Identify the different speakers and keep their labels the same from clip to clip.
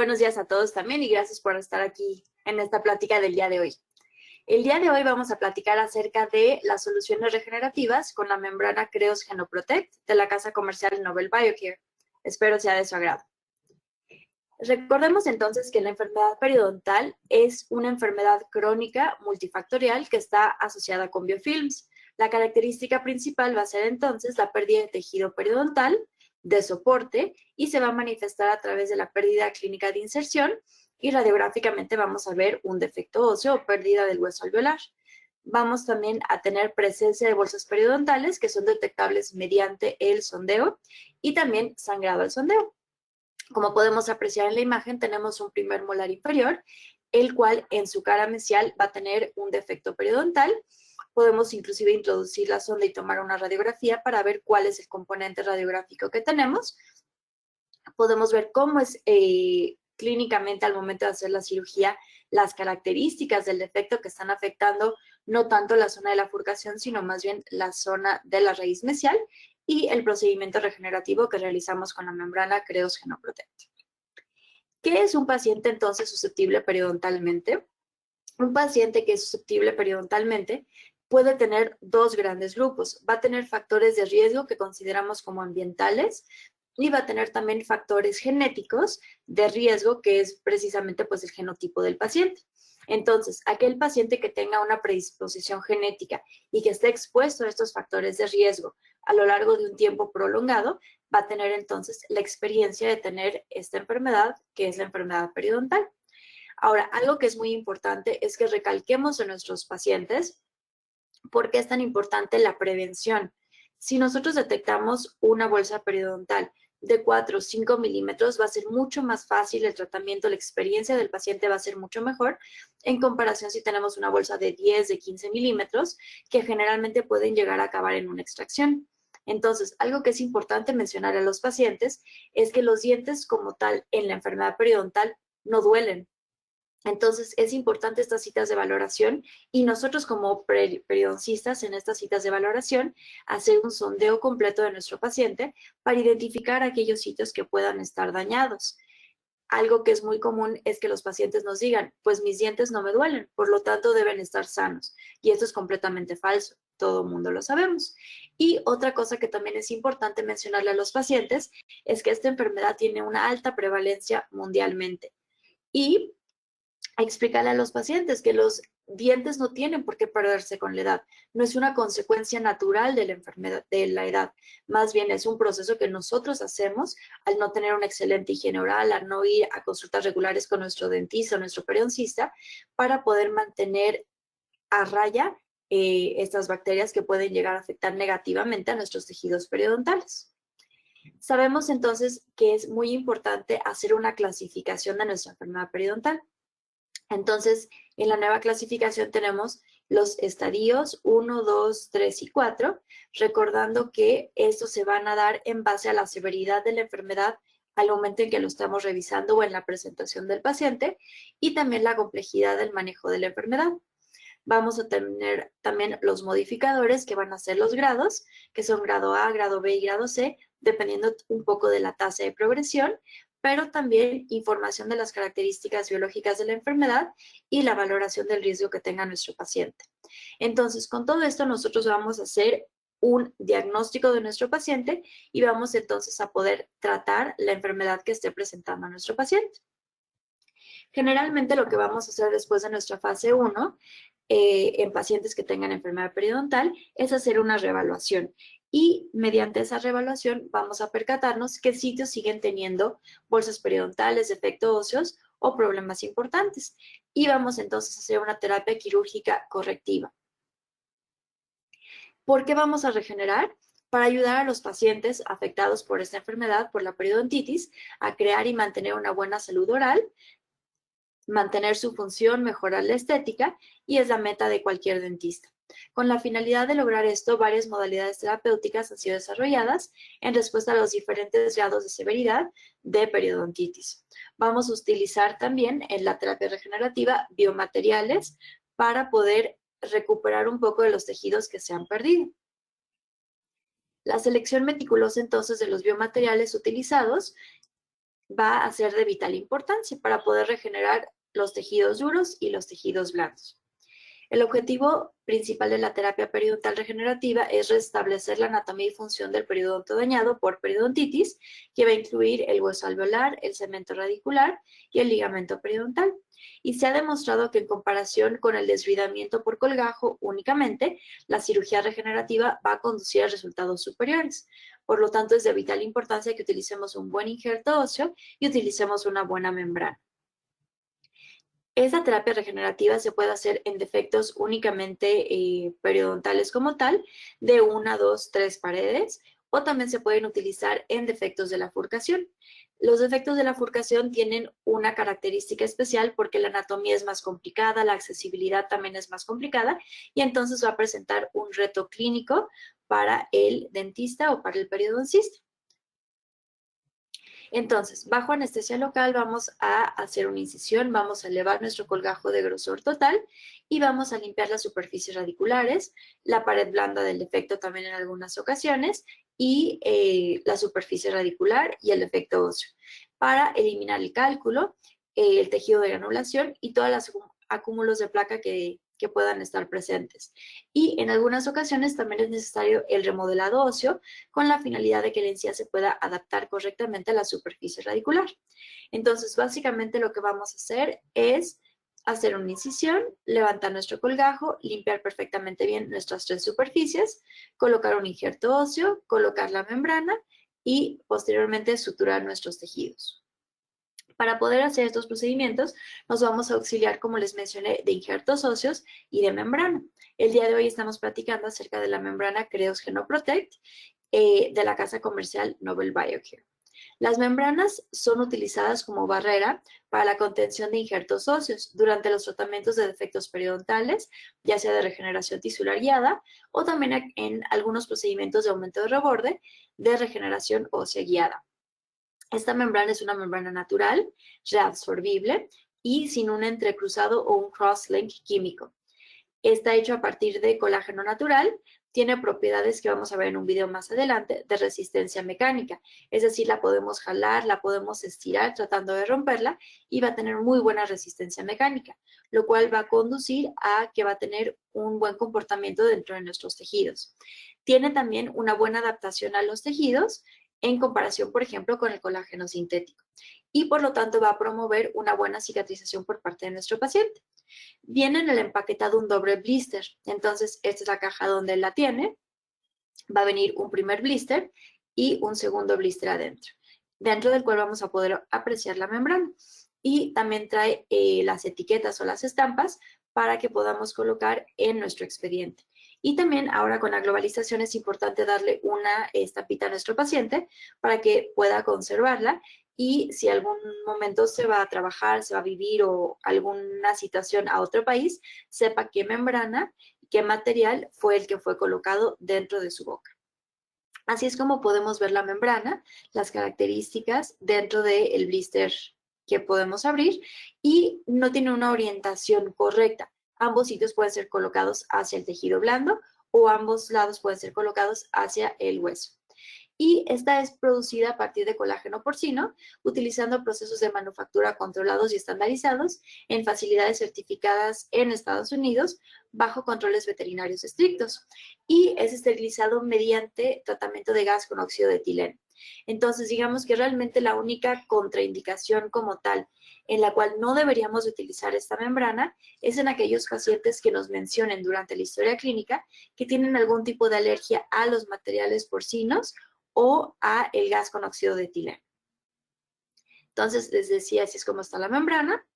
Speaker 1: buenos días a todos también y gracias por estar aquí en esta plática del día de hoy. El día de hoy vamos a platicar acerca de las soluciones regenerativas con la membrana Creos Genoprotect de la casa comercial Nobel Biocare. Espero sea de su agrado. Recordemos entonces que la enfermedad periodontal es una enfermedad crónica multifactorial que está asociada con biofilms. La característica principal va a ser entonces la pérdida de tejido periodontal, de soporte, y se va a manifestar a través de la pérdida clínica de inserción y radiográficamente vamos a ver un defecto óseo o pérdida del hueso alveolar. Vamos también a tener presencia de bolsas periodontales que son detectables mediante el sondeo y también sangrado al sondeo. Como podemos apreciar en la imagen, tenemos un primer molar inferior, el cual en su cara mesial va a tener un defecto periodontal. Podemos inclusive introducir la sonda y tomar una radiografía para ver cuál es el componente radiográfico que tenemos. Podemos ver cómo es clínicamente al momento de hacer la cirugía las características del defecto que están afectando no tanto la zona de la furcación, sino más bien la zona de la raíz mesial y el procedimiento regenerativo que realizamos con la membrana Creos Genoprotect. ¿Qué es un paciente entonces susceptible periodontalmente? Un paciente que es susceptible periodontalmente puede tener dos grandes grupos. Va a tener factores de riesgo que consideramos como ambientales y va a tener también factores genéticos de riesgo, que es precisamente pues el genotipo del paciente. Entonces, aquel paciente que tenga una predisposición genética y que esté expuesto a estos factores de riesgo a lo largo de un tiempo prolongado, va a tener entonces la experiencia de tener esta enfermedad, que es la enfermedad periodontal. Ahora, algo que es muy importante es que recalquemos en nuestros pacientes por qué es tan importante la prevención. Si nosotros detectamos una bolsa periodontal de 4 o 5 milímetros, va a ser mucho más fácil el tratamiento, la experiencia del paciente va a ser mucho mejor en comparación si tenemos una bolsa de 10, de 15 milímetros, que generalmente pueden llegar a acabar en una extracción. Entonces, algo que es importante mencionar a los pacientes es que los dientes como tal en la enfermedad periodontal no duelen. Entonces, es importante estas citas de valoración y nosotros como periodoncistas en estas citas de valoración hacer un sondeo completo de nuestro paciente para identificar aquellos sitios que puedan estar dañados. Algo que es muy común es que los pacientes nos digan, pues mis dientes no me duelen, por lo tanto deben estar sanos. Y esto es completamente falso, todo el mundo lo sabemos. Y otra cosa que también es importante mencionarle a los pacientes es que esta enfermedad tiene una alta prevalencia mundialmente. Y explicarle a los pacientes que los dientes no tienen por qué perderse con la edad. No es una consecuencia natural de la enfermedad, de la edad. Más bien es un proceso que nosotros hacemos al no tener una excelente higiene oral, al no ir a consultas regulares con nuestro dentista o nuestro periodoncista para poder mantener a raya estas bacterias que pueden llegar a afectar negativamente a nuestros tejidos periodontales. Sabemos entonces que es muy importante hacer una clasificación de nuestra enfermedad periodontal. Entonces, en la nueva clasificación tenemos los estadios 1, 2, 3 y 4, recordando que estos se van a dar en base a la severidad de la enfermedad al momento en que lo estamos revisando o en la presentación del paciente y también la complejidad del manejo de la enfermedad. Vamos a tener también los modificadores que van a ser los grados, que son grado A, grado B y grado C, dependiendo un poco de la tasa de progresión, pero también información de las características biológicas de la enfermedad y la valoración del riesgo que tenga nuestro paciente. Entonces, con todo esto nosotros vamos a hacer un diagnóstico de nuestro paciente y vamos entonces a poder tratar la enfermedad que esté presentando a nuestro paciente. Generalmente lo que vamos a hacer después de nuestra fase 1 en pacientes que tengan enfermedad periodontal es hacer una reevaluación y mediante esa reevaluación vamos a percatarnos qué sitios siguen teniendo bolsas periodontales, defectos óseos o problemas importantes y vamos entonces a hacer una terapia quirúrgica correctiva. ¿Por qué vamos a regenerar? Para ayudar a los pacientes afectados por esta enfermedad, por la periodontitis, a crear y mantener una buena salud oral, mantener su función, mejorar la estética y es la meta de cualquier dentista. Con la finalidad de lograr esto, varias modalidades terapéuticas han sido desarrolladas en respuesta a los diferentes grados de severidad de periodontitis. Vamos a utilizar también en la terapia regenerativa biomateriales para poder recuperar un poco de los tejidos que se han perdido. La selección meticulosa entonces de los biomateriales utilizados va a ser de vital importancia para poder regenerar los tejidos duros y los tejidos blandos. El objetivo principal de la terapia periodontal regenerativa es restablecer la anatomía y función del periodonto dañado por periodontitis, que va a incluir el hueso alveolar, el cemento radicular y el ligamento periodontal. Y se ha demostrado que en comparación con el desvidamiento por colgajo únicamente, la cirugía regenerativa va a conducir a resultados superiores. Por lo tanto, es de vital importancia que utilicemos un buen injerto óseo y utilicemos una buena membrana. Esta terapia regenerativa se puede hacer en defectos únicamente periodontales como tal, de 1, 2, 3 paredes, o también se pueden utilizar en defectos de la furcación. Los defectos de la furcación tienen una característica especial porque la anatomía es más complicada, la accesibilidad también es más complicada y entonces va a presentar un reto clínico para el dentista o para el periodoncista. Entonces, bajo anestesia local vamos a hacer una incisión, vamos a elevar nuestro colgajo de grosor total y vamos a limpiar las superficies radiculares, la pared blanda del defecto también en algunas ocasiones y la superficie radicular y el defecto óseo para eliminar el cálculo, el tejido de granulación y todos los acúmulos de placa que puedan estar presentes. Y en algunas ocasiones también es necesario el remodelado óseo con la finalidad de que la encía se pueda adaptar correctamente a la superficie radicular. Entonces, básicamente lo que vamos a hacer es hacer una incisión, levantar nuestro colgajo, limpiar perfectamente bien nuestras 3 superficies, colocar un injerto óseo, colocar la membrana y posteriormente suturar nuestros tejidos. Para poder hacer estos procedimientos, nos vamos a auxiliar, como les mencioné, de injertos óseos y de membrana. El día de hoy estamos platicando acerca de la membrana Creos Genoprotect de la casa comercial Nobel Biocare. Las membranas son utilizadas como barrera para la contención de injertos óseos durante los tratamientos de defectos periodontales, ya sea de regeneración tisular guiada o también en algunos procedimientos de aumento de reborde de regeneración ósea guiada. Esta membrana es una membrana natural, reabsorbible y sin un entrecruzado o un crosslink químico. Está hecho a partir de colágeno natural, tiene propiedades que vamos a ver en un video más adelante de resistencia mecánica, es decir, la podemos jalar, la podemos estirar tratando de romperla y va a tener muy buena resistencia mecánica, lo cual va a conducir a que va a tener un buen comportamiento dentro de nuestros tejidos. Tiene también una buena adaptación a los tejidos en comparación, por ejemplo, con el colágeno sintético y por lo tanto va a promover una buena cicatrización por parte de nuestro paciente. Viene en el empaquetado un doble blister, entonces esta es la caja donde la tiene, va a venir un primer blister y un segundo blister adentro, dentro del cual vamos a poder apreciar la membrana. Y también trae las etiquetas o las estampas para que podamos colocar en nuestro expediente. Y también ahora con la globalización es importante darle una estampita a nuestro paciente para que pueda conservarla y si algún momento se va a trabajar, se va a vivir o alguna situación a otro país, sepa qué membrana, qué material fue el que fue colocado dentro de su boca. Así es como podemos ver la membrana, las características dentro del blister que podemos abrir y no tiene una orientación correcta. Ambos sitios pueden ser colocados hacia el tejido blando o ambos lados pueden ser colocados hacia el hueso. Y esta es producida a partir de colágeno porcino, utilizando procesos de manufactura controlados y estandarizados en facilidades certificadas en Estados Unidos bajo controles veterinarios estrictos. Y es esterilizado mediante tratamiento de gas con óxido de etileno. Entonces, digamos que realmente la única contraindicación como tal en la cual no deberíamos utilizar esta membrana es en aquellos pacientes que nos mencionen durante la historia clínica que tienen algún tipo de alergia a los materiales porcinos o a el gas con óxido de etileno. Entonces, les decía, así es como está la membrana.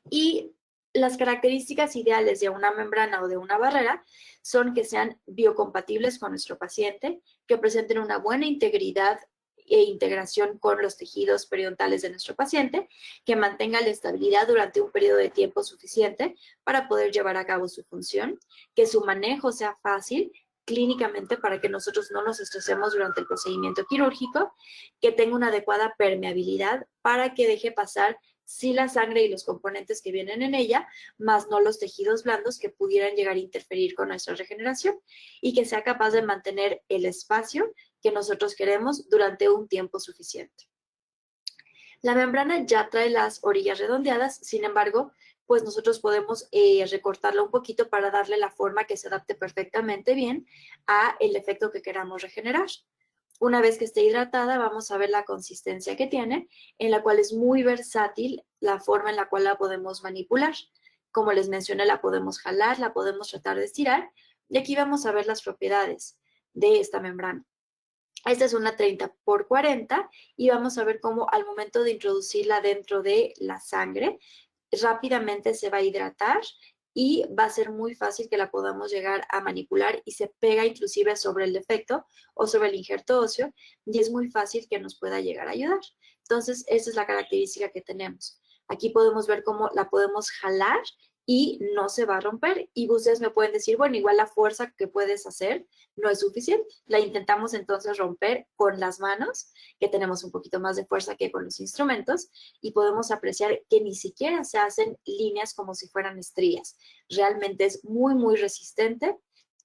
Speaker 1: Y las características ideales de una membrana o de una barrera son que sean biocompatibles con nuestro paciente, que presenten una buena integridad e integración con los tejidos periodontales de nuestro paciente, que mantenga la estabilidad durante un periodo de tiempo suficiente para poder llevar a cabo su función, que su manejo sea fácil clínicamente para que nosotros no nos estresemos durante el procedimiento quirúrgico, que tenga una adecuada permeabilidad para que deje pasar sí la sangre y los componentes que vienen en ella, más no los tejidos blandos que pudieran llegar a interferir con nuestra regeneración y que sea capaz de mantener el espacio que nosotros queremos durante un tiempo suficiente. La membrana ya trae las orillas redondeadas, sin embargo, pues nosotros podemos recortarla un poquito para darle la forma que se adapte perfectamente bien a el efecto que queramos regenerar. Una vez que esté hidratada, vamos a ver la consistencia que tiene, en la cual es muy versátil la forma en la cual la podemos manipular. Como les mencioné, la podemos jalar, la podemos tratar de estirar, y aquí vamos a ver las propiedades de esta membrana. Esta es una 30 por 40 y vamos a ver cómo al momento de introducirla dentro de la sangre, rápidamente se va a hidratar y va a ser muy fácil que la podamos llegar a manipular y se pega inclusive sobre el defecto o sobre el injerto óseo y es muy fácil que nos pueda llegar a ayudar. Entonces, esa es la característica que tenemos. Aquí podemos ver cómo la podemos jalar y no se va a romper. Y ustedes me pueden decir, bueno, igual la fuerza que puedes hacer no es suficiente. La intentamos entonces romper con las manos, que tenemos un poquito más de fuerza que con los instrumentos, y podemos apreciar que ni siquiera se hacen líneas como si fueran estrías. Realmente es muy, muy resistente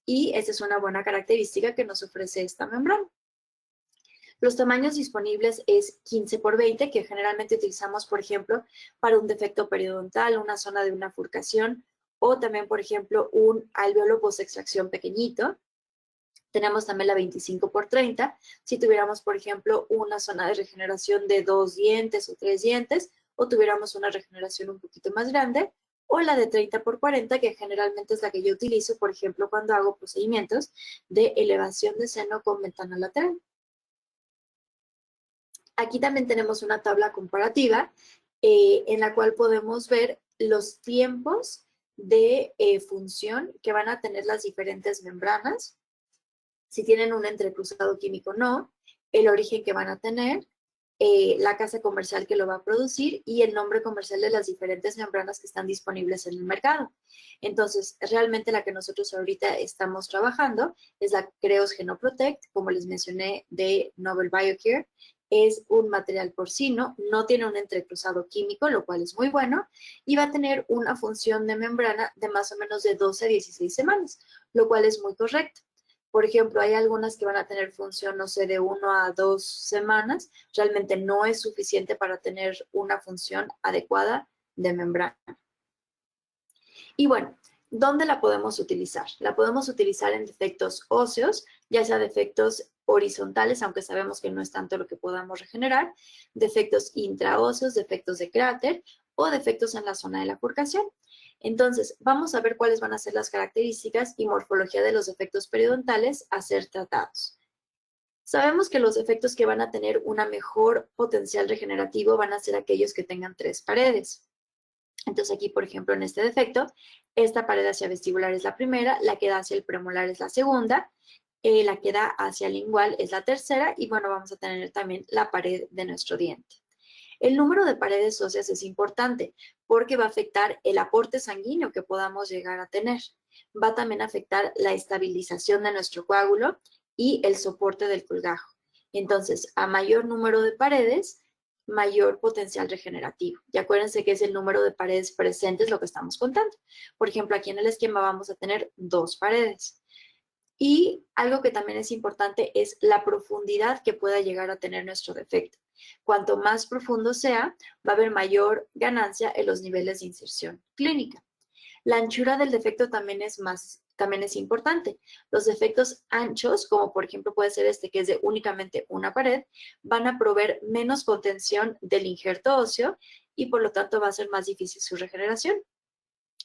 Speaker 1: y esa es una buena característica que nos ofrece esta membrana. Los tamaños disponibles es 15 por 20, que generalmente utilizamos, por ejemplo, para un defecto periodontal, una zona de una furcación, o también, por ejemplo, un alveolo post-extracción pequeñito. Tenemos también la 25 por 30, si tuviéramos, por ejemplo, una zona de regeneración de 2 dientes o 3 dientes, o tuviéramos una regeneración un poquito más grande, o la de 30 por 40, que generalmente es la que yo utilizo, por ejemplo, cuando hago procedimientos de elevación de seno con ventana lateral. Aquí también tenemos una tabla comparativa en la cual podemos ver los tiempos de función que van a tener las diferentes membranas, si tienen un entrecruzado químico o no, el origen que van a tener, la casa comercial que lo va a producir y el nombre comercial de las diferentes membranas que están disponibles en el mercado. Entonces, realmente la que nosotros ahorita estamos trabajando es la Creos Genoprotect, como les mencioné, de Nobel Biocare. Es un material porcino, no tiene un entrecruzado químico, lo cual es muy bueno, y va a tener una función de membrana de más o menos de 12 a 16 semanas, lo cual es muy correcto. Por ejemplo, hay algunas que van a tener función, no sé, de 1 a 2 semanas. Realmente no es suficiente para tener una función adecuada de membrana. Y bueno, ¿dónde la podemos utilizar? La podemos utilizar en defectos óseos, ya sea defectos horizontales, aunque sabemos que no es tanto lo que podamos regenerar, defectos intraóseos, defectos de cráter o defectos en la zona de la furcación. Entonces, vamos a ver cuáles van a ser las características y morfología de los defectos periodontales a ser tratados. Sabemos que los defectos que van a tener una mejor potencial regenerativo van a ser aquellos que tengan 3 paredes. Entonces aquí, por ejemplo, en este defecto, esta pared hacia vestibular es la primera, la que da hacia el premolar es la segunda, la que da hacia el lingual es la tercera y bueno, vamos a tener también la pared de nuestro diente. El número de paredes óseas es importante porque va a afectar el aporte sanguíneo que podamos llegar a tener. Va también a afectar la estabilización de nuestro coágulo y el soporte del colgajo. Entonces, a mayor número de paredes, mayor potencial regenerativo. Y acuérdense que es el número de paredes presentes lo que estamos contando. Por ejemplo, aquí en el esquema vamos a tener 2 paredes. Y algo que también es importante es la profundidad que pueda llegar a tener nuestro defecto. Cuanto más profundo sea, va a haber mayor ganancia en los niveles de inserción clínica. La anchura del defecto también es importante. Los defectos anchos, como por ejemplo puede ser este que es de únicamente una pared, van a proveer menos contención del injerto óseo y por lo tanto va a ser más difícil su regeneración.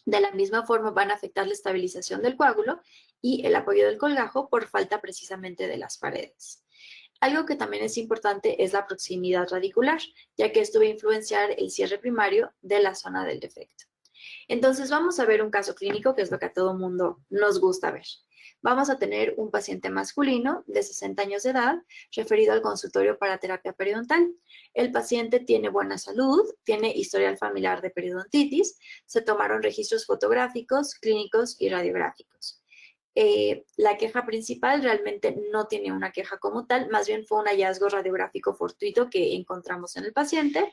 Speaker 1: De la misma forma van a afectar la estabilización del coágulo y el apoyo del colgajo por falta precisamente de las paredes. Algo que también es importante es la proximidad radicular, ya que esto va a influenciar el cierre primario de la zona del defecto. Entonces vamos a ver un caso clínico que es lo que a todo mundo nos gusta ver. Vamos a tener un paciente masculino de 60 años de edad referido al consultorio para terapia periodontal. El paciente tiene buena salud, tiene historial familiar de periodontitis, se tomaron registros fotográficos, clínicos y radiográficos. La queja principal realmente no tiene una queja como tal, más bien fue un hallazgo radiográfico fortuito que encontramos en el paciente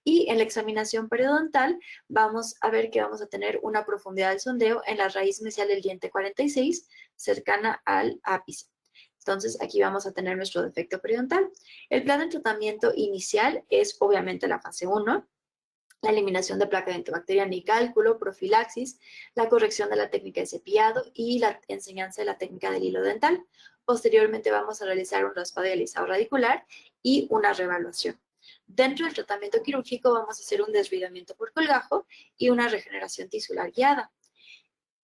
Speaker 1: y en la examinación periodontal vamos a ver que vamos a tener una profundidad del sondeo en la raíz mesial del diente 46 cercana al ápice. Entonces, aquí vamos a tener nuestro defecto periodontal. El plan de tratamiento inicial es obviamente la fase 1, la eliminación de placa dentobacteriana y cálculo, profilaxis, la corrección de la técnica de cepillado y la enseñanza de la técnica del hilo dental. Posteriormente vamos a realizar un raspado y alisado radicular y una reevaluación. Dentro del tratamiento quirúrgico vamos a hacer un desbridamiento por colgajo y una regeneración tisular guiada.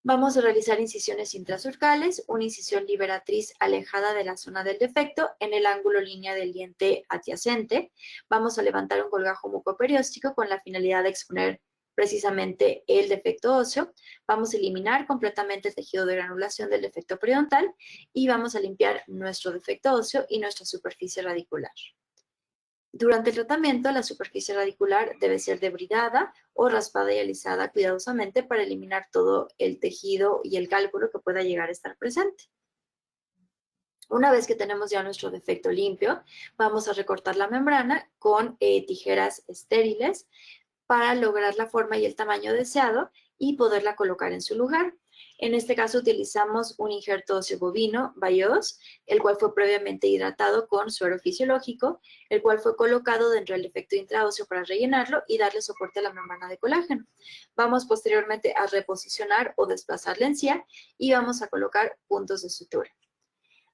Speaker 1: Vamos a realizar incisiones intrasurcales, una incisión liberatriz alejada de la zona del defecto en el ángulo línea del diente adyacente. Vamos a levantar un colgajo mucoperióstico con la finalidad de exponer precisamente el defecto óseo. Vamos a eliminar completamente el tejido de granulación del defecto periodontal y vamos a limpiar nuestro defecto óseo y nuestra superficie radicular. Durante el tratamiento, la superficie radicular debe ser debridada o raspada y alisada cuidadosamente para eliminar todo el tejido y el cálculo que pueda llegar a estar presente. Una vez que tenemos ya nuestro defecto limpio, vamos a recortar la membrana con tijeras estériles para lograr la forma y el tamaño deseado y poderla colocar en su lugar. En este caso utilizamos un injerto óseo bovino, BIOS, el cual fue previamente hidratado con suero fisiológico, el cual fue colocado dentro del defecto intraóseo para rellenarlo y darle soporte a la membrana de colágeno. Vamos posteriormente a reposicionar o desplazar la encía y vamos a colocar puntos de sutura.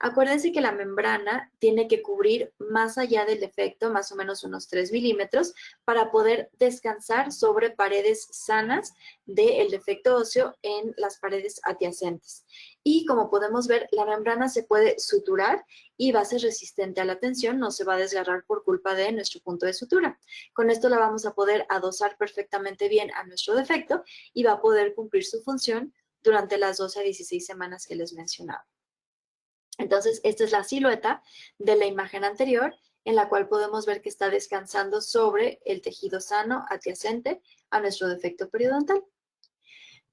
Speaker 1: Acuérdense que la membrana tiene que cubrir más allá del defecto, más o menos unos 3 milímetros, para poder descansar sobre paredes sanas del defecto óseo en las paredes adyacentes. Y como podemos ver, la membrana se puede suturar y va a ser resistente a la tensión, no se va a desgarrar por culpa de nuestro punto de sutura. Con esto la vamos a poder adosar perfectamente bien a nuestro defecto y va a poder cumplir su función durante las 12 a 16 semanas que les mencionaba. Entonces, esta es la silueta de la imagen anterior, en la cual podemos ver que está descansando sobre el tejido sano adyacente a nuestro defecto periodontal.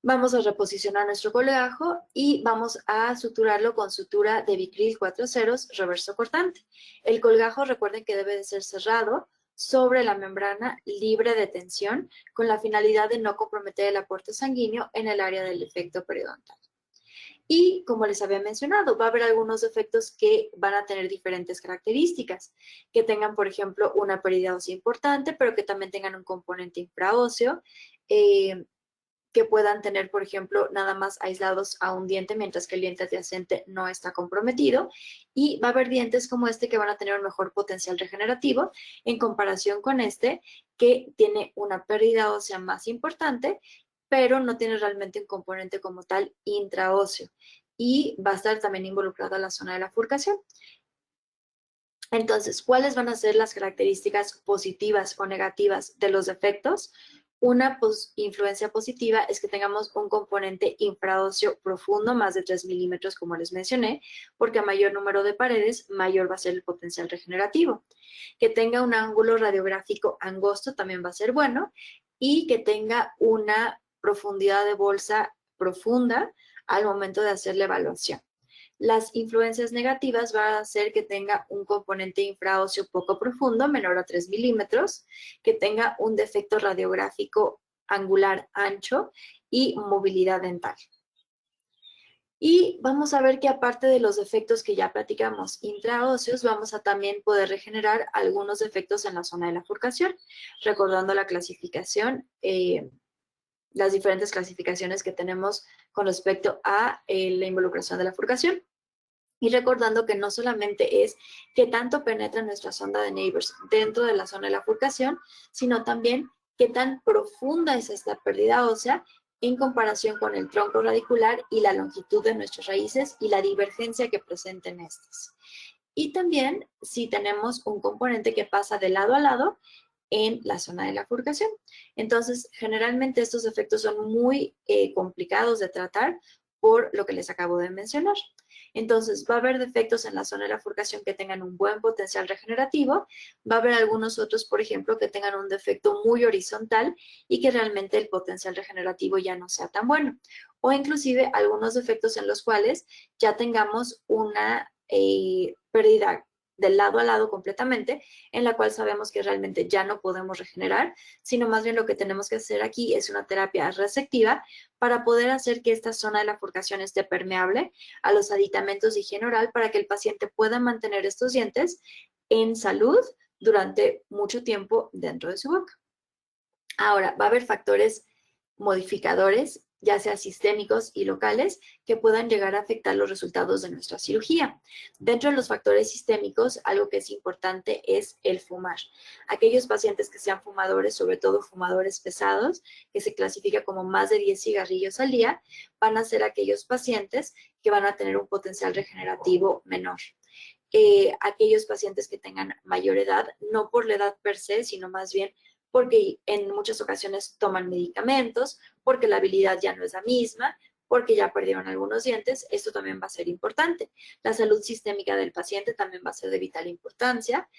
Speaker 1: Vamos a reposicionar nuestro colgajo y vamos a suturarlo con sutura de Vicryl 4 ceros reverso cortante. El colgajo, recuerden que debe de ser cerrado sobre la membrana libre de tensión con la finalidad de no comprometer el aporte sanguíneo en el área del defecto periodontal. Y como les había mencionado, va a haber algunos defectos que van a tener diferentes características, que tengan, por ejemplo, una pérdida ósea importante, pero que también tengan un componente infraóseo, que puedan tener, por ejemplo, nada más aislados a un diente, mientras que el diente adyacente no está comprometido. Y va a haber dientes como este que van a tener un mejor potencial regenerativo en comparación con este, que tiene una pérdida ósea más importante, pero no tiene realmente un componente como tal intraóseo y va a estar también involucrada la zona de la furcación. Entonces, ¿cuáles van a ser las características positivas o negativas de los defectos? Una influencia positiva es que tengamos un componente infraóseo profundo, más de 3 milímetros, como les mencioné, porque a mayor número de paredes, mayor va a ser el potencial regenerativo. Que tenga un ángulo radiográfico angosto también va a ser bueno, y que tenga una profundidad de bolsa profunda al momento de hacer la evaluación. Las influencias negativas van a hacer que tenga un componente infraóseo poco profundo, menor a 3 milímetros, que tenga un defecto radiográfico angular ancho y movilidad dental. Y vamos a ver que aparte de los defectos que ya platicamos intraóseos, vamos a también poder regenerar algunos defectos en la zona de la furcación, recordando la clasificación, las diferentes clasificaciones que tenemos con respecto a la involucración de la furcación. Y recordando que no solamente es qué tanto penetra nuestra sonda de Neighbors dentro de la zona de la furcación, sino también qué tan profunda es esta pérdida ósea en comparación con el tronco radicular y la longitud de nuestras raíces y la divergencia que presenten estas. Y también si tenemos un componente que pasa de lado a lado en la zona de la furcación. Entonces, generalmente estos efectos son muy complicados de tratar por lo que les acabo de mencionar. Entonces, va a haber defectos en la zona de la furcación que tengan un buen potencial regenerativo, va a haber algunos otros, por ejemplo, que tengan un defecto muy horizontal y que realmente el potencial regenerativo ya no sea tan bueno. O inclusive algunos defectos en los cuales ya tengamos una pérdida de lado a lado completamente, en la cual sabemos que realmente ya no podemos regenerar, sino más bien lo que tenemos que hacer aquí es una terapia resectiva para poder hacer que esta zona de la forcación esté permeable a los aditamentos de higiene oral para que el paciente pueda mantener estos dientes en salud durante mucho tiempo dentro de su boca. Ahora, va a haber factores modificadores, ya sea sistémicos y locales, que puedan llegar a afectar los resultados de nuestra cirugía. Dentro de los factores sistémicos, algo que es importante es el fumar. Aquellos pacientes que sean fumadores, sobre todo fumadores pesados, que se clasifica como más de 10 cigarrillos al día, van a ser aquellos pacientes que van a tener un potencial regenerativo menor. Aquellos pacientes que tengan mayor edad, no por la edad per se, sino más bien porque en muchas ocasiones toman medicamentos, porque la habilidad ya no es la misma, porque ya perdieron algunos dientes, esto también va a ser importante. La salud sistémica del paciente también va a ser de vital importancia.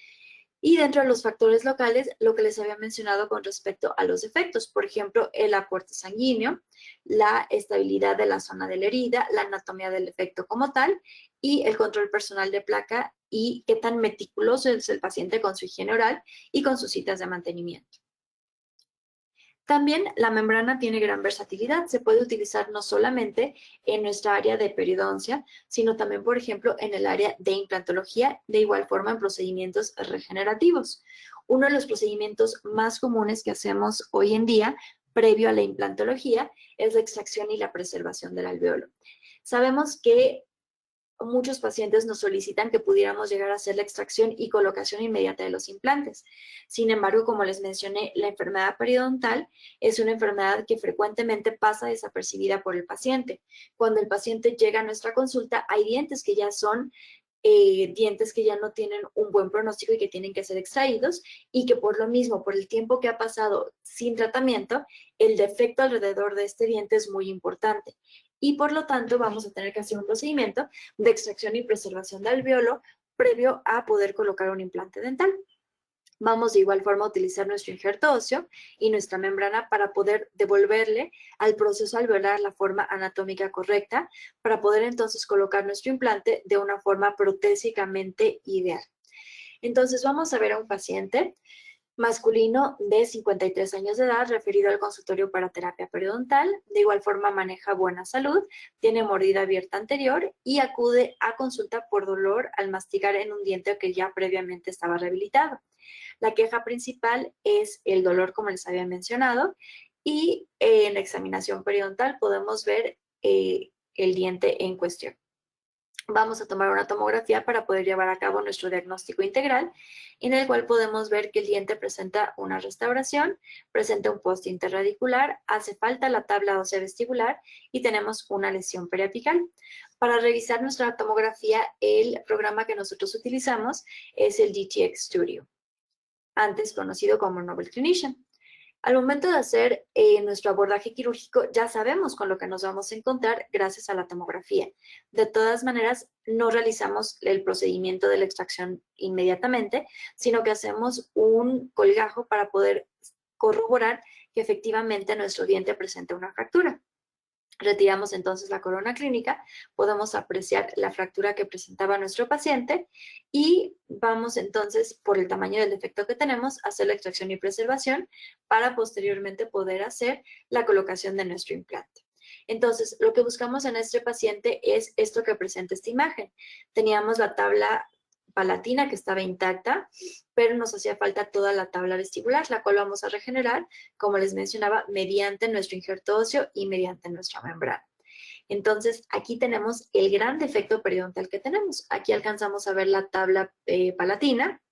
Speaker 1: Y dentro de los factores locales, lo que les había mencionado con respecto a los efectos, por ejemplo, el aporte sanguíneo, la estabilidad de la zona de la herida, la anatomía del efecto como tal y el control personal de placa y qué tan meticuloso es el paciente con su higiene oral y con sus citas de mantenimiento. También la membrana tiene gran versatilidad, se puede utilizar no solamente en nuestra área de periodoncia, sino también, por ejemplo, en el área de implantología, de igual forma en procedimientos regenerativos. Uno de los procedimientos más comunes que hacemos hoy en día, previo a la implantología, es la extracción y la preservación del alveolo. Sabemos que muchos pacientes nos solicitan que pudiéramos llegar a hacer la extracción y colocación inmediata de los implantes. Sin embargo, como les mencioné, la enfermedad periodontal es una enfermedad que frecuentemente pasa desapercibida por el paciente. Cuando el paciente llega a nuestra consulta, hay dientes que ya son dientes que ya no tienen un buen pronóstico y que tienen que ser extraídos y que por lo mismo, por el tiempo que ha pasado sin tratamiento, el defecto alrededor de este diente es muy importante. Y por lo tanto vamos a tener que hacer un procedimiento de extracción y preservación de alveolo previo a poder colocar un implante dental. Vamos de igual forma a utilizar nuestro injerto óseo y nuestra membrana para poder devolverle al proceso alveolar la forma anatómica correcta para poder entonces colocar nuestro implante de una forma protésicamente ideal. Entonces vamos a ver a un paciente masculino de 53 años de edad, referido al consultorio para terapia periodontal. De igual forma maneja buena salud, tiene mordida abierta anterior y acude a consulta por dolor al masticar en un diente que ya previamente estaba rehabilitado. La queja principal es el dolor, como les había mencionado, y en la examinación periodontal podemos ver el diente en cuestión. Vamos a tomar una tomografía para poder llevar a cabo nuestro diagnóstico integral, en el cual podemos ver que el diente presenta una restauración, presenta un poste interradicular, hace falta la tabla ósea vestibular y tenemos una lesión periapical. Para revisar nuestra tomografía, el programa que nosotros utilizamos es el DTX Studio, antes conocido como Novel Clinician. Al momento de hacer nuestro abordaje quirúrgico, ya sabemos con lo que nos vamos a encontrar gracias a la tomografía. De todas maneras, no realizamos el procedimiento de la extracción inmediatamente, sino que hacemos un colgajo para poder corroborar que efectivamente nuestro diente presenta una fractura. Retiramos entonces la corona clínica, podemos apreciar la fractura que presentaba nuestro paciente y vamos entonces, por el tamaño del defecto que tenemos, a hacer la extracción y preservación para posteriormente poder hacer la colocación de nuestro implante. Entonces, lo que buscamos en este paciente es esto que presenta esta imagen. Teníamos la tabla palatina que estaba intacta, pero nos hacía falta toda la tabla vestibular, la cual vamos a regenerar, como les mencionaba, mediante nuestro injerto óseo y mediante nuestra membrana. Entonces, aquí tenemos el gran defecto periodontal que tenemos. Aquí alcanzamos a ver la tabla palatina,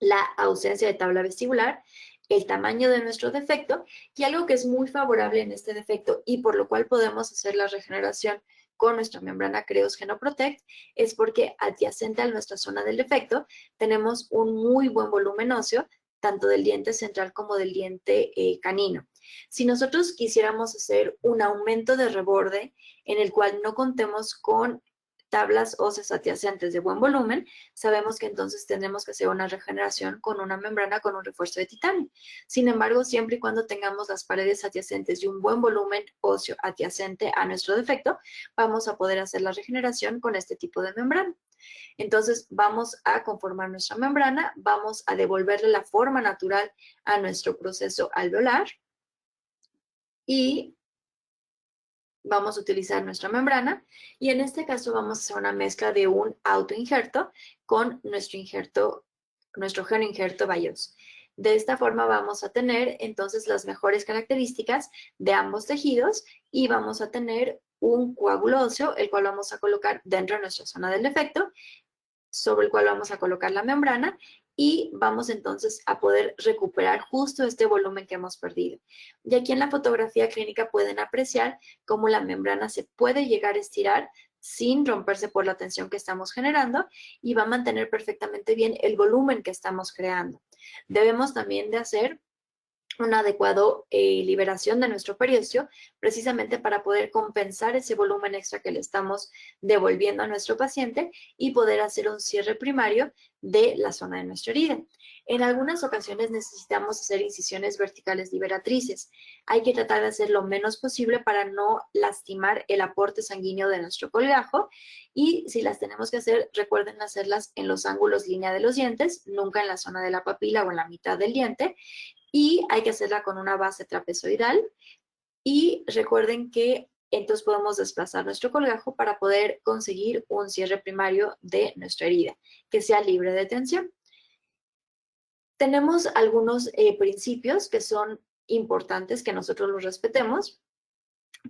Speaker 1: la ausencia de tabla vestibular, el tamaño de nuestro defecto y algo que es muy favorable en este defecto y por lo cual podemos hacer la regeneración con nuestra membrana Creos Genoprotect es porque adyacente a nuestra zona del defecto tenemos un muy buen volumen óseo, tanto del diente central como del diente canino. Si nosotros quisiéramos hacer un aumento de reborde en el cual no contemos con tablas óseas adyacentes de buen volumen, sabemos que entonces tendremos que hacer una regeneración con una membrana con un refuerzo de titanio. Sin embargo, siempre y cuando tengamos las paredes adyacentes y un buen volumen óseo adyacente a nuestro defecto, vamos a poder hacer la regeneración con este tipo de membrana. Entonces vamos a conformar nuestra membrana, vamos a devolverle la forma natural a nuestro proceso alveolar y vamos a utilizar nuestra membrana y en este caso vamos a hacer una mezcla de un autoinjerto con nuestro genoinjerto Bayos. De esta forma vamos a tener entonces las mejores características de ambos tejidos y vamos a tener un coágulo óseo, el cual vamos a colocar dentro de nuestra zona del defecto, sobre el cual vamos a colocar la membrana y vamos entonces a poder recuperar justo este volumen que hemos perdido. Y aquí en la fotografía clínica pueden apreciar cómo la membrana se puede llegar a estirar sin romperse por la tensión que estamos generando y va a mantener perfectamente bien el volumen que estamos creando. Debemos también de hacer una adecuada liberación de nuestro periósteo, precisamente para poder compensar ese volumen extra que le estamos devolviendo a nuestro paciente y poder hacer un cierre primario de la zona de nuestra herida. En algunas ocasiones necesitamos hacer incisiones verticales liberatrices. Hay que tratar de hacer lo menos posible para no lastimar el aporte sanguíneo de nuestro colgajo y si las tenemos que hacer, recuerden hacerlas en los ángulos línea de los dientes, nunca en la zona de la papila o en la mitad del diente, y hay que hacerla con una base trapezoidal y recuerden que entonces podemos desplazar nuestro colgajo para poder conseguir un cierre primario de nuestra herida, que sea libre de tensión. Tenemos algunos principios que son importantes que nosotros los respetemos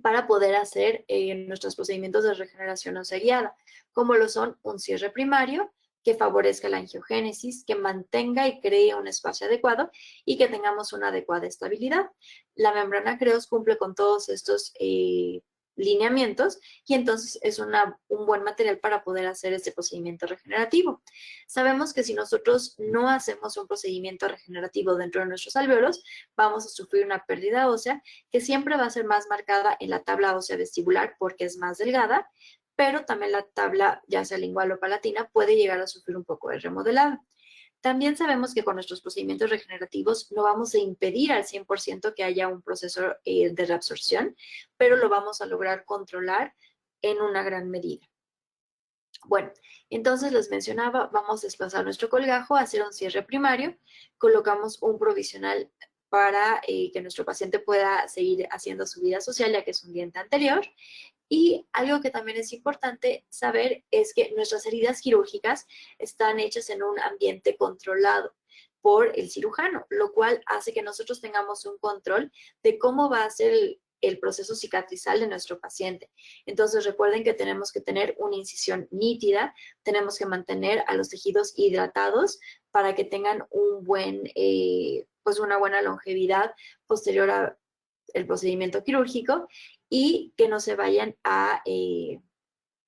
Speaker 1: para poder hacer nuestros procedimientos de regeneración ósea guiada, como lo son un cierre primario, que favorezca la angiogénesis, que mantenga y cree un espacio adecuado y que tengamos una adecuada estabilidad. La membrana Creos cumple con todos estos lineamientos y entonces es un buen material para poder hacer este procedimiento regenerativo. Sabemos que si nosotros no hacemos un procedimiento regenerativo dentro de nuestros alvéolos, vamos a sufrir una pérdida ósea que siempre va a ser más marcada en la tabla ósea vestibular porque es más delgada, pero también la tabla, ya sea lingual o palatina, puede llegar a sufrir un poco de remodelado. También sabemos que con nuestros procedimientos regenerativos no vamos a impedir al 100% que haya un proceso de reabsorción, pero lo vamos a lograr controlar en una gran medida. Bueno, entonces les mencionaba, vamos a desplazar nuestro colgajo, hacer un cierre primario, colocamos un provisional para que nuestro paciente pueda seguir haciendo su vida social, ya que es un diente anterior. Y algo que también es importante saber es que nuestras heridas quirúrgicas están hechas en un ambiente controlado por el cirujano, lo cual hace que nosotros tengamos un control de cómo va a ser el proceso cicatrizal de nuestro paciente. Entonces recuerden que tenemos que tener una incisión nítida, tenemos que mantener a los tejidos hidratados para que tengan pues una buena longevidad posterior al procedimiento quirúrgico y que no se vayan a,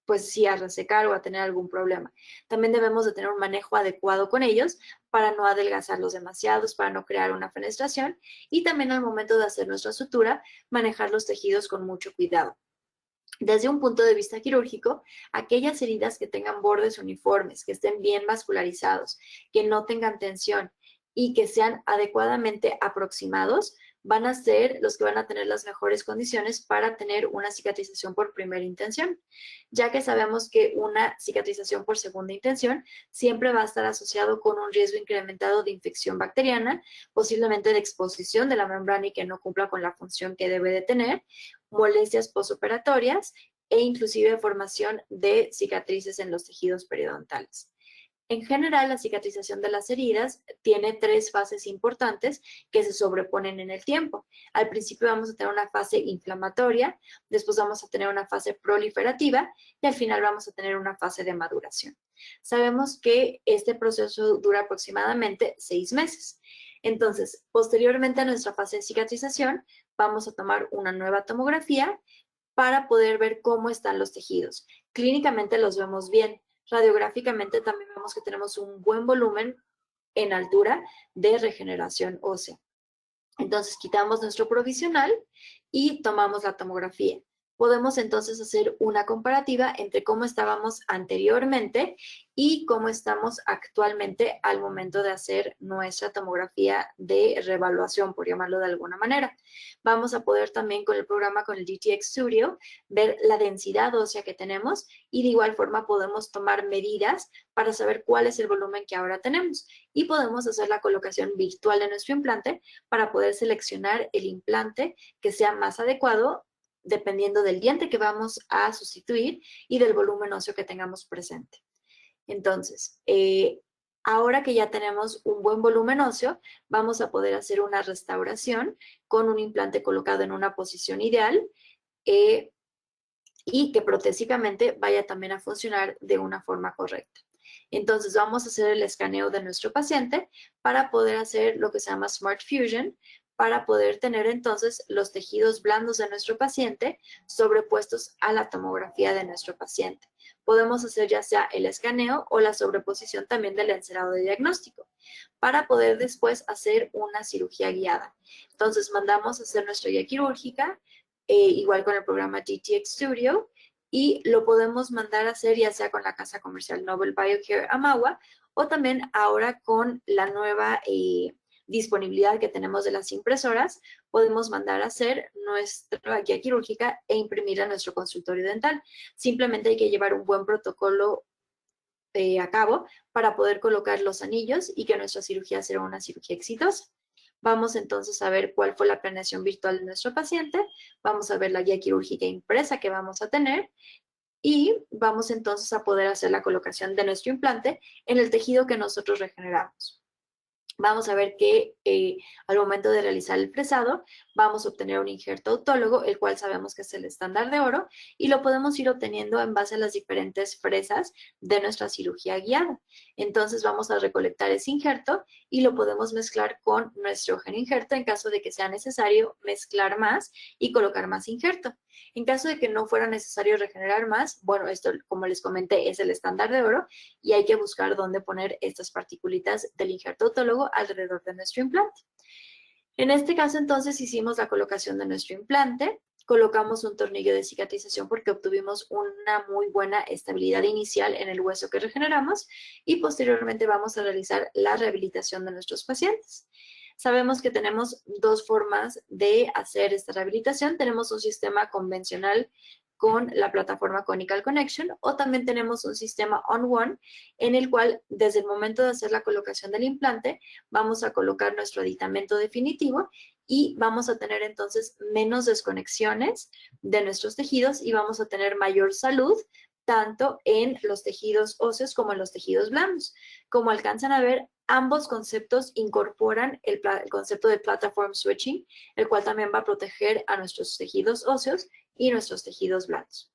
Speaker 1: pues sí, a resecar o a tener algún problema. También debemos de tener un manejo adecuado con ellos para no adelgazarlos demasiados, para no crear una fenestración y también al momento de hacer nuestra sutura, manejar los tejidos con mucho cuidado. Desde un punto de vista quirúrgico, aquellas heridas que tengan bordes uniformes, que estén bien vascularizados, que no tengan tensión y que sean adecuadamente aproximados, van a ser los que van a tener las mejores condiciones para tener una cicatrización por primera intención, ya que sabemos que una cicatrización por segunda intención siempre va a estar asociado con un riesgo incrementado de infección bacteriana, posiblemente de exposición de la membrana y que no cumpla con la función que debe de tener, molestias postoperatorias e inclusive formación de cicatrices en los tejidos periodontales. En general, la cicatrización de las heridas tiene 3 fases importantes que se sobreponen en el tiempo. Al principio vamos a tener una fase inflamatoria, después vamos a tener una fase proliferativa y al final vamos a tener una fase de maduración. Sabemos que este proceso dura aproximadamente 6 meses. Entonces, posteriormente a nuestra fase de cicatrización, vamos a tomar una nueva tomografía para poder ver cómo están los tejidos. Clínicamente los vemos bien. Radiográficamente también vemos que tenemos un buen volumen en altura de regeneración ósea. Entonces quitamos nuestro provisional y tomamos la tomografía. podemos entonces hacer una comparativa entre cómo estábamos anteriormente y cómo estamos actualmente al momento de hacer nuestra tomografía de reevaluación, por llamarlo de alguna manera. Vamos a poder también con el programa, con el DTX Studio, ver la densidad ósea que tenemos y de igual forma podemos tomar medidas para saber cuál es el volumen que ahora tenemos y podemos hacer la colocación virtual de nuestro implante para poder seleccionar el implante que sea más adecuado dependiendo del diente que vamos a sustituir y del volumen óseo que tengamos presente. Entonces, ahora que ya tenemos un buen volumen óseo, vamos a poder hacer una restauración con un implante colocado en una posición ideal y que protésicamente vaya también a funcionar de una forma correcta. Entonces vamos a hacer el escaneo de nuestro paciente para poder hacer lo que se llama Smart Fusion, para poder tener entonces los tejidos blandos de nuestro paciente sobrepuestos a la tomografía de nuestro paciente. Podemos hacer ya sea el escaneo o la sobreposición también del encerado de diagnóstico para poder después hacer una cirugía guiada. Entonces mandamos a hacer nuestra guía quirúrgica, igual con el programa DTX Studio, y lo podemos mandar a hacer ya sea con la casa comercial Nobel Biocare Amagua o también ahora con la nueva disponibilidad que tenemos de las impresoras, podemos mandar a hacer nuestra guía quirúrgica e imprimir a nuestro consultorio dental. Simplemente hay que llevar un buen protocolo a cabo para poder colocar los anillos y que nuestra cirugía sea una cirugía exitosa. Vamos entonces a ver cuál fue la planeación virtual de nuestro paciente, vamos a ver la guía quirúrgica impresa que vamos a tener y vamos entonces a poder hacer la colocación de nuestro implante en el tejido que nosotros regeneramos. Vamos a ver que al momento de realizar el fresado vamos a obtener un injerto autólogo, el cual sabemos que es el estándar de oro, y lo podemos ir obteniendo en base a las diferentes fresas de nuestra cirugía guiada. Entonces vamos a recolectar ese injerto y lo podemos mezclar con nuestro gen injerto en caso de que sea necesario mezclar más y colocar más injerto. En caso de que no fuera necesario regenerar más, bueno, esto, como les comenté, es el estándar de oro y hay que buscar dónde poner estas partículas del injerto autólogo alrededor de nuestro implante. En este caso, entonces, hicimos la colocación de nuestro implante, colocamos un tornillo de cicatrización porque obtuvimos una muy buena estabilidad inicial en el hueso que regeneramos y posteriormente vamos a realizar la rehabilitación de nuestros pacientes. Sabemos que tenemos dos formas de hacer esta rehabilitación. Tenemos un sistema convencional con la plataforma Conical Connection o también tenemos un sistema On-One en el cual desde el momento de hacer la colocación del implante vamos a colocar nuestro aditamento definitivo y vamos a tener entonces menos desconexiones de nuestros tejidos y vamos a tener mayor salud tanto en los tejidos óseos como en los tejidos blandos. Como alcanzan a ver, ambos conceptos incorporan el concepto de platform switching, el cual también va a proteger a nuestros tejidos óseos y nuestros tejidos blandos.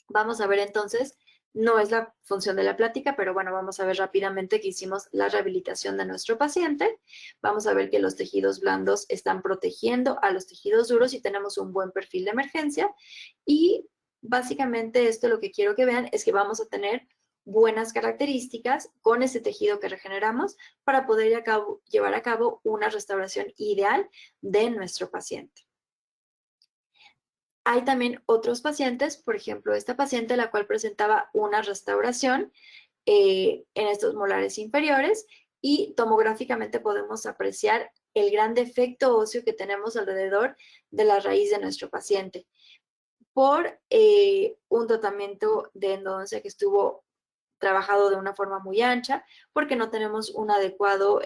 Speaker 1: Vamos a ver entonces, no es la función de la plática, pero bueno, vamos a ver rápidamente que hicimos la rehabilitación de nuestro paciente. Vamos a ver que los tejidos blandos están protegiendo a los tejidos duros y tenemos un buen perfil de emergencia. Y básicamente esto lo que quiero que vean es que vamos a tener buenas características con ese tejido que regeneramos para poder llevar a cabo una restauración ideal de nuestro paciente. Hay también otros pacientes, por ejemplo, esta paciente la cual presentaba una restauración en estos molares inferiores y tomográficamente podemos apreciar el gran defecto óseo que tenemos alrededor de la raíz de nuestro paciente por un tratamiento de endodoncia que estuvo trabajado de una forma muy ancha, porque no tenemos un adecuado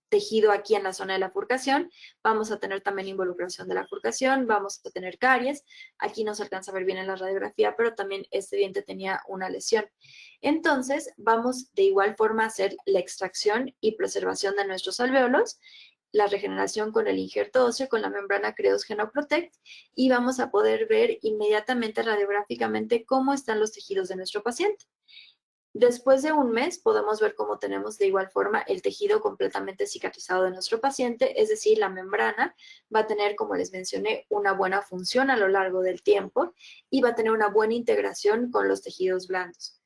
Speaker 1: tejido aquí en la zona de la furcación, vamos a tener también involucración de la furcación, vamos a tener caries, aquí no se alcanza a ver bien en la radiografía, pero también este diente tenía una lesión. Entonces, vamos de igual forma a hacer la extracción y preservación de nuestros alvéolos, la regeneración con el injerto óseo, con la membrana Creos Genoprotect, y vamos a poder ver inmediatamente radiográficamente cómo están los tejidos de nuestro paciente. Después de un mes podemos ver cómo tenemos de igual forma el tejido completamente cicatrizado de nuestro paciente, es decir, la membrana va a tener, como les mencioné, una buena función a lo largo del tiempo y va a tener una buena integración con los tejidos blandos.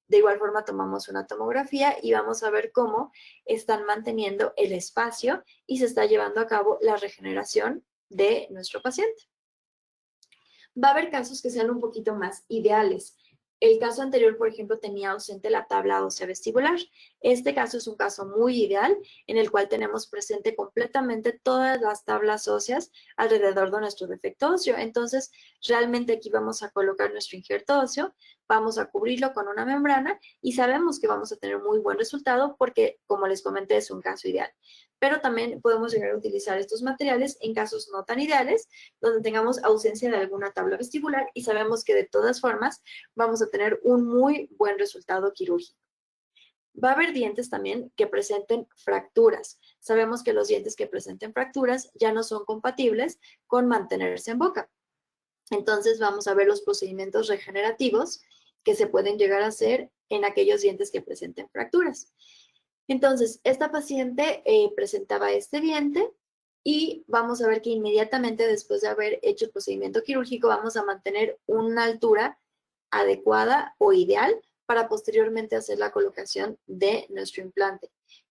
Speaker 1: De igual forma tomamos una tomografía y vamos a ver cómo están manteniendo el espacio y se está llevando a cabo la regeneración de nuestro paciente. Va a haber casos que sean un poquito más ideales. El caso anterior, por ejemplo, tenía ausente la tabla ósea vestibular. Este caso es un caso muy ideal en el cual tenemos presente completamente todas las tablas óseas alrededor de nuestro defecto óseo. Entonces, realmente aquí vamos a colocar nuestro injerto óseo, vamos a cubrirlo con una membrana y sabemos que vamos a tener muy buen resultado porque, como les comenté, es un caso ideal. Pero también podemos llegar a utilizar estos materiales en casos no tan ideales, donde tengamos ausencia de alguna tabla vestibular y sabemos que de todas formas vamos a tener un muy buen resultado quirúrgico. Va a haber dientes también que presenten fracturas. Sabemos que los dientes que presenten fracturas ya no son compatibles con mantenerse en boca. Entonces vamos a ver los procedimientos regenerativos que se pueden llegar a hacer en aquellos dientes que presenten fracturas. Entonces, esta paciente presentaba este diente y vamos a ver que inmediatamente después de haber hecho el procedimiento quirúrgico vamos a mantener una altura adecuada o ideal para posteriormente hacer la colocación de nuestro implante.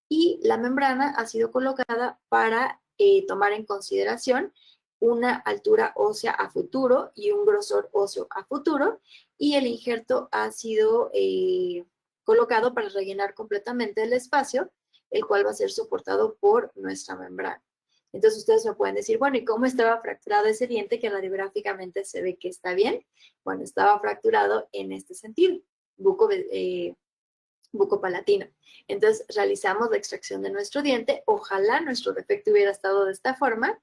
Speaker 1: Y la membrana ha sido colocada para tomar en consideración una altura ósea a futuro y un grosor óseo a futuro, y el injerto ha sido colocado para rellenar completamente el espacio, el cual va a ser soportado por nuestra membrana. Entonces ustedes me pueden decir, bueno, ¿y cómo estaba fracturado ese diente que radiográficamente se ve que está bien? Bueno, estaba fracturado en este sentido, bucopalatino. Entonces realizamos la extracción de nuestro diente, ojalá nuestro defecto hubiera estado de esta forma.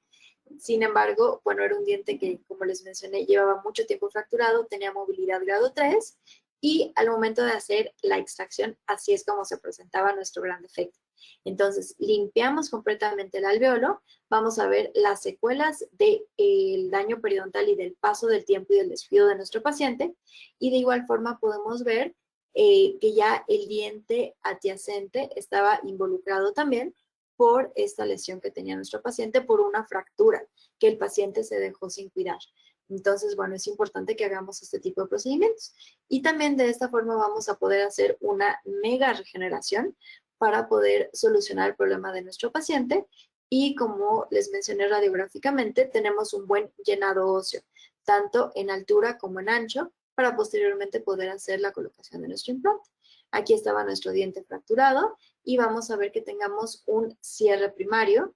Speaker 1: Sin embargo, bueno, era un diente que, como les mencioné, llevaba mucho tiempo fracturado, tenía movilidad grado 3 y al momento de hacer la extracción, así es como se presentaba nuestro gran defecto. Entonces, limpiamos completamente el alveolo, vamos a ver las secuelas del daño periodontal y del paso del tiempo y del descuido de nuestro paciente, y de igual forma podemos ver que ya el diente adyacente estaba involucrado también por esta lesión que tenía nuestro paciente, por una fractura que el paciente se dejó sin cuidar. Entonces, bueno, es importante que hagamos este tipo de procedimientos. Y también de esta forma vamos a poder hacer una mega regeneración para poder solucionar el problema de nuestro paciente. Y como les mencioné radiográficamente, tenemos un buen llenado óseo, tanto en altura como en ancho, para posteriormente poder hacer la colocación de nuestro implante. Aquí estaba nuestro diente fracturado y vamos a ver que tengamos un cierre primario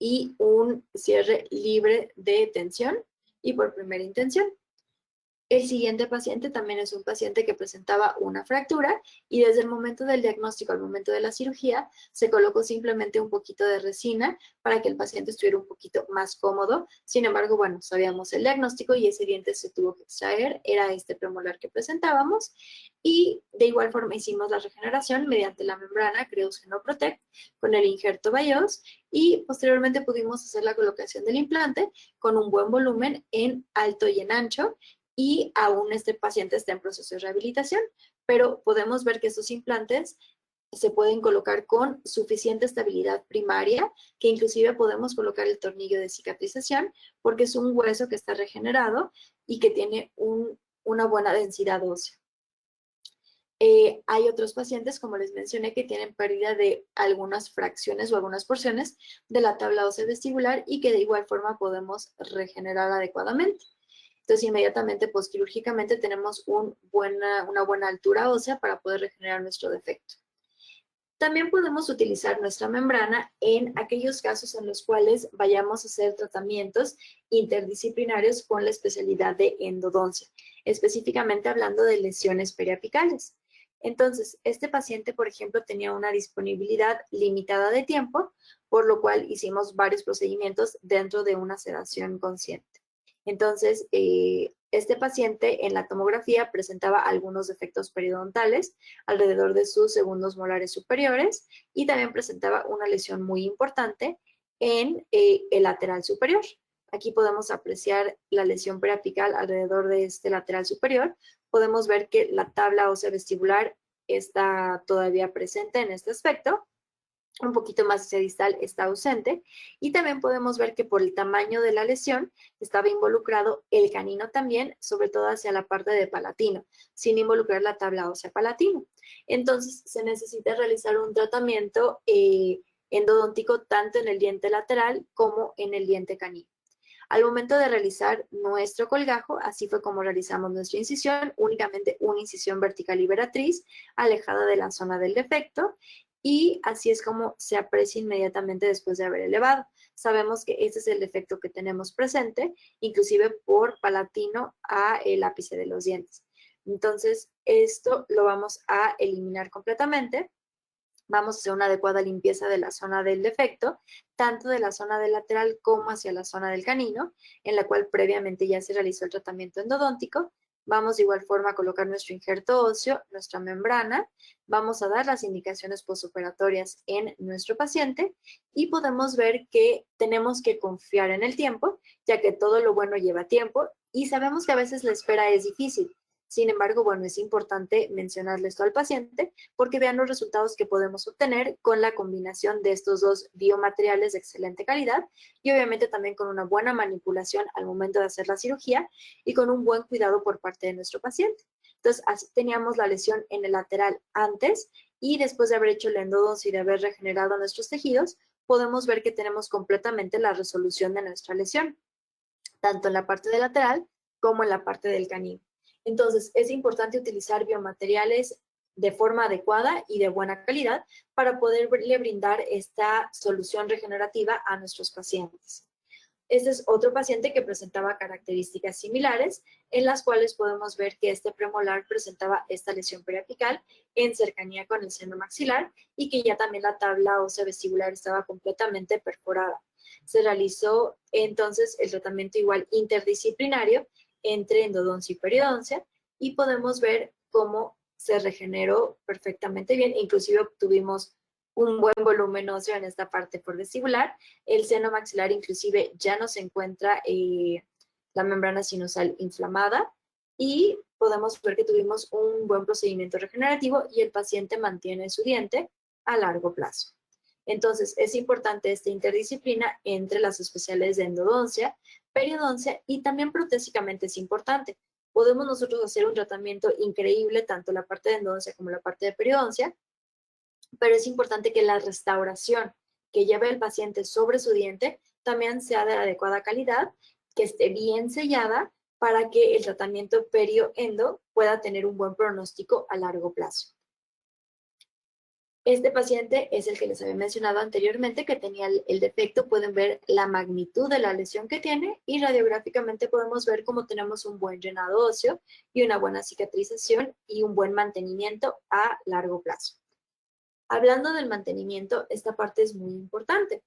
Speaker 1: y un cierre libre de tensión y por primera intención. El siguiente paciente también es un paciente que presentaba una fractura y desde el momento del diagnóstico al momento de la cirugía se colocó simplemente un poquito de resina para que el paciente estuviera un poquito más cómodo. Sin embargo, bueno, sabíamos el diagnóstico y ese diente se tuvo que extraer, era este premolar que presentábamos, y de igual forma hicimos la regeneración mediante la membrana Creus Genoprotect con el injerto Bayos y posteriormente pudimos hacer la colocación del implante con un buen volumen en alto y en ancho, y aún este paciente está en proceso de rehabilitación, pero podemos ver que estos implantes se pueden colocar con suficiente estabilidad primaria, que inclusive podemos colocar el tornillo de cicatrización, porque es un hueso que está regenerado y que tiene una buena densidad ósea. Hay otros pacientes, como les mencioné, que tienen pérdida de algunas fracciones o algunas porciones de la tabla ósea vestibular y que de igual forma podemos regenerar adecuadamente. Entonces, inmediatamente postquirúrgicamente tenemos una buena altura ósea para poder regenerar nuestro defecto. También podemos utilizar nuestra membrana en aquellos casos en los cuales vayamos a hacer tratamientos interdisciplinarios con la especialidad de endodoncia, específicamente hablando de lesiones periapicales. Entonces, este paciente, por ejemplo, tenía una disponibilidad limitada de tiempo, por lo cual hicimos varios procedimientos dentro de una sedación consciente. Entonces, este paciente en la tomografía presentaba algunos defectos periodontales alrededor de sus segundos molares superiores y también presentaba una lesión muy importante en el lateral superior. Aquí podemos apreciar la lesión periapical alrededor de este lateral superior. Podemos ver que la tabla ósea vestibular está todavía presente en este aspecto. Un poquito más hacia distal está ausente, y también podemos ver que por el tamaño de la lesión estaba involucrado el canino también, sobre todo hacia la parte de palatino, sin involucrar la tabla ósea palatino. Entonces se necesita realizar un tratamiento endodóntico tanto en el diente lateral como en el diente canino. Al momento de realizar nuestro colgajo, así fue como realizamos nuestra incisión, únicamente una incisión vertical liberatriz, alejada de la zona del defecto, y así es como se aprecia inmediatamente después de haber elevado. Sabemos que este es el defecto que tenemos presente, inclusive por palatino a el ápice de los dientes. Entonces, esto lo vamos a eliminar completamente. Vamos a hacer una adecuada limpieza de la zona del defecto, tanto de la zona del lateral como hacia la zona del canino, en la cual previamente ya se realizó el tratamiento endodóntico. Vamos de igual forma a colocar nuestro injerto óseo, nuestra membrana, vamos a dar las indicaciones postoperatorias en nuestro paciente y podemos ver que tenemos que confiar en el tiempo, ya que todo lo bueno lleva tiempo y sabemos que a veces la espera es difícil. Sin embargo, bueno, es importante mencionarle esto al paciente porque vean los resultados que podemos obtener con la combinación de estos dos biomateriales de excelente calidad y obviamente también con una buena manipulación al momento de hacer la cirugía y con un buen cuidado por parte de nuestro paciente. Entonces, así teníamos la lesión en el lateral antes y después de haber hecho la endodoncia y de haber regenerado nuestros tejidos, podemos ver que tenemos completamente la resolución de nuestra lesión, tanto en la parte del lateral como en la parte del canino. Entonces, es importante utilizar biomateriales de forma adecuada y de buena calidad para poderle brindar esta solución regenerativa a nuestros pacientes. Este es otro paciente que presentaba características similares, en las cuales podemos ver que este premolar presentaba esta lesión periapical en cercanía con el seno maxilar y que ya también la tabla ósea vestibular estaba completamente perforada. Se realizó entonces el tratamiento igual interdisciplinario entre endodoncia y periodoncia y podemos ver cómo se regeneró perfectamente bien, inclusive obtuvimos un buen volumen óseo en esta parte por vestibular. El seno maxilar inclusive ya no se encuentra la membrana sinusal inflamada y podemos ver que tuvimos un buen procedimiento regenerativo y el paciente mantiene su diente a largo plazo. Entonces, es importante esta interdisciplina entre las especialidades de endodoncia, periodoncia y también protésicamente es importante. Podemos nosotros hacer un tratamiento increíble, tanto la parte de endodoncia como la parte de periodoncia, pero es importante que la restauración que lleve el paciente sobre su diente también sea de adecuada calidad, que esté bien sellada para que el tratamiento perioendo pueda tener un buen pronóstico a largo plazo. Este paciente es el que les había mencionado anteriormente que tenía el defecto. Pueden ver la magnitud de la lesión que tiene y radiográficamente podemos ver cómo tenemos un buen llenado óseo y una buena cicatrización y un buen mantenimiento a largo plazo. Hablando del mantenimiento, esta parte es muy importante.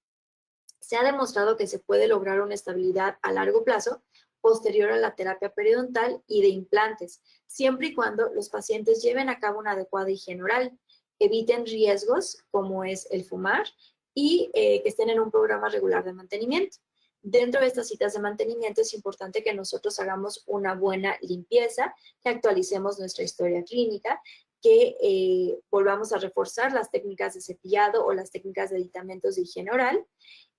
Speaker 1: Se ha demostrado que se puede lograr una estabilidad a largo plazo posterior a la terapia periodontal y de implantes, siempre y cuando los pacientes lleven a cabo una adecuada higiene oral, eviten riesgos como es el fumar y que estén en un programa regular de mantenimiento. Dentro de estas citas de mantenimiento es importante que nosotros hagamos una buena limpieza, que actualicemos nuestra historia clínica, que volvamos a reforzar las técnicas de cepillado o las técnicas de aditamentos de higiene oral,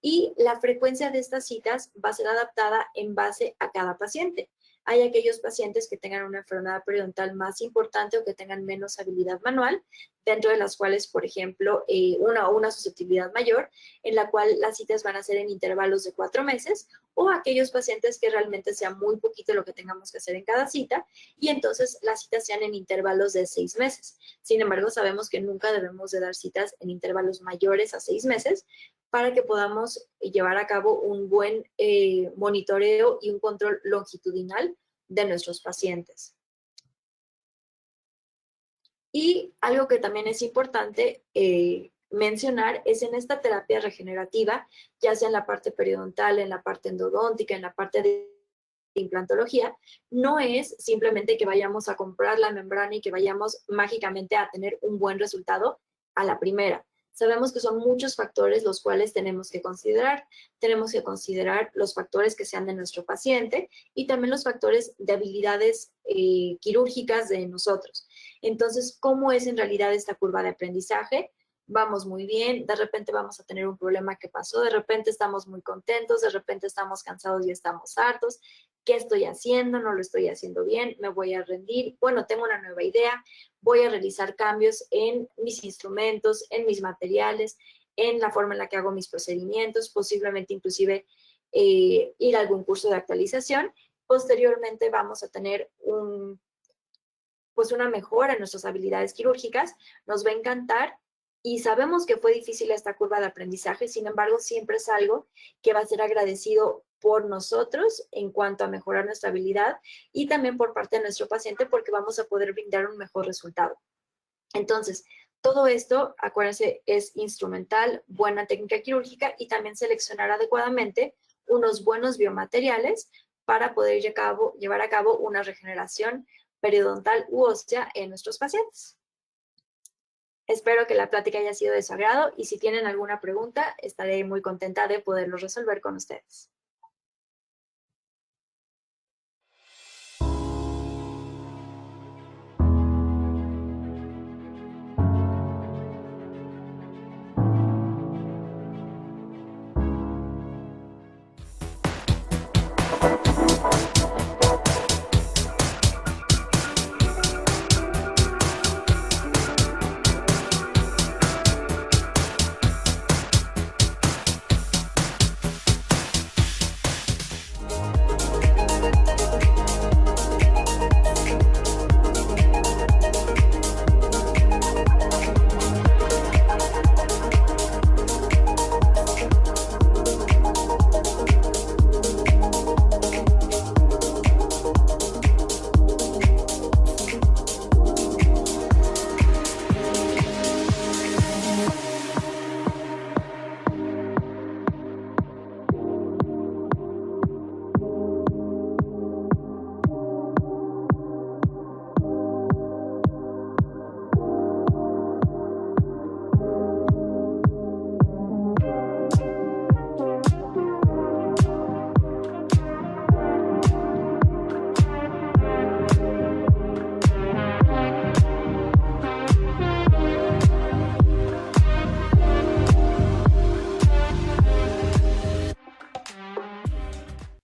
Speaker 1: y la frecuencia de estas citas va a ser adaptada en base a cada paciente. Hay aquellos pacientes que tengan una enfermedad periodontal más importante o que tengan menos habilidad manual, dentro de las cuales, por ejemplo, una susceptibilidad mayor, en la cual las citas van a ser en intervalos de 4 meses, o aquellos pacientes que realmente sea muy poquito lo que tengamos que hacer en cada cita, y entonces las citas sean en intervalos de 6 meses. Sin embargo, sabemos que nunca debemos de dar citas en intervalos mayores a 6 meses, para que podamos llevar a cabo un buen monitoreo y un control longitudinal de nuestros pacientes. Y algo que también es importante mencionar es en esta terapia regenerativa, ya sea en la parte periodontal, en la parte endodóntica, en la parte de implantología, no es simplemente que vayamos a comprar la membrana y que vayamos mágicamente a tener un buen resultado a la primera. Sabemos que son muchos factores los cuales tenemos que considerar. Tenemos que considerar los factores que sean de nuestro paciente y también los factores de habilidades quirúrgicas de nosotros. Entonces, ¿cómo es en realidad esta curva de aprendizaje? Vamos muy bien, de repente vamos a tener un problema que pasó, de repente estamos muy contentos, de repente estamos cansados y estamos hartos. ¿Qué estoy haciendo? No lo estoy haciendo bien, me voy a rendir. Bueno, tengo una nueva idea, voy a realizar cambios en mis instrumentos, en mis materiales, en la forma en la que hago mis procedimientos, posiblemente inclusive ir a algún curso de actualización. Posteriormente vamos a tener pues una mejora en nuestras habilidades quirúrgicas, nos va a encantar y sabemos que fue difícil esta curva de aprendizaje, sin embargo, siempre es algo que va a ser agradecido por nosotros en cuanto a mejorar nuestra habilidad y también por parte de nuestro paciente porque vamos a poder brindar un mejor resultado. Entonces, todo esto, acuérdense, es instrumental, buena técnica quirúrgica y también seleccionar adecuadamente unos buenos biomateriales para poder llevar a cabo una regeneración periodontal u ósea en nuestros pacientes. Espero que la plática haya sido de su agrado y si tienen alguna pregunta, estaré muy contenta de poderlo resolver con ustedes.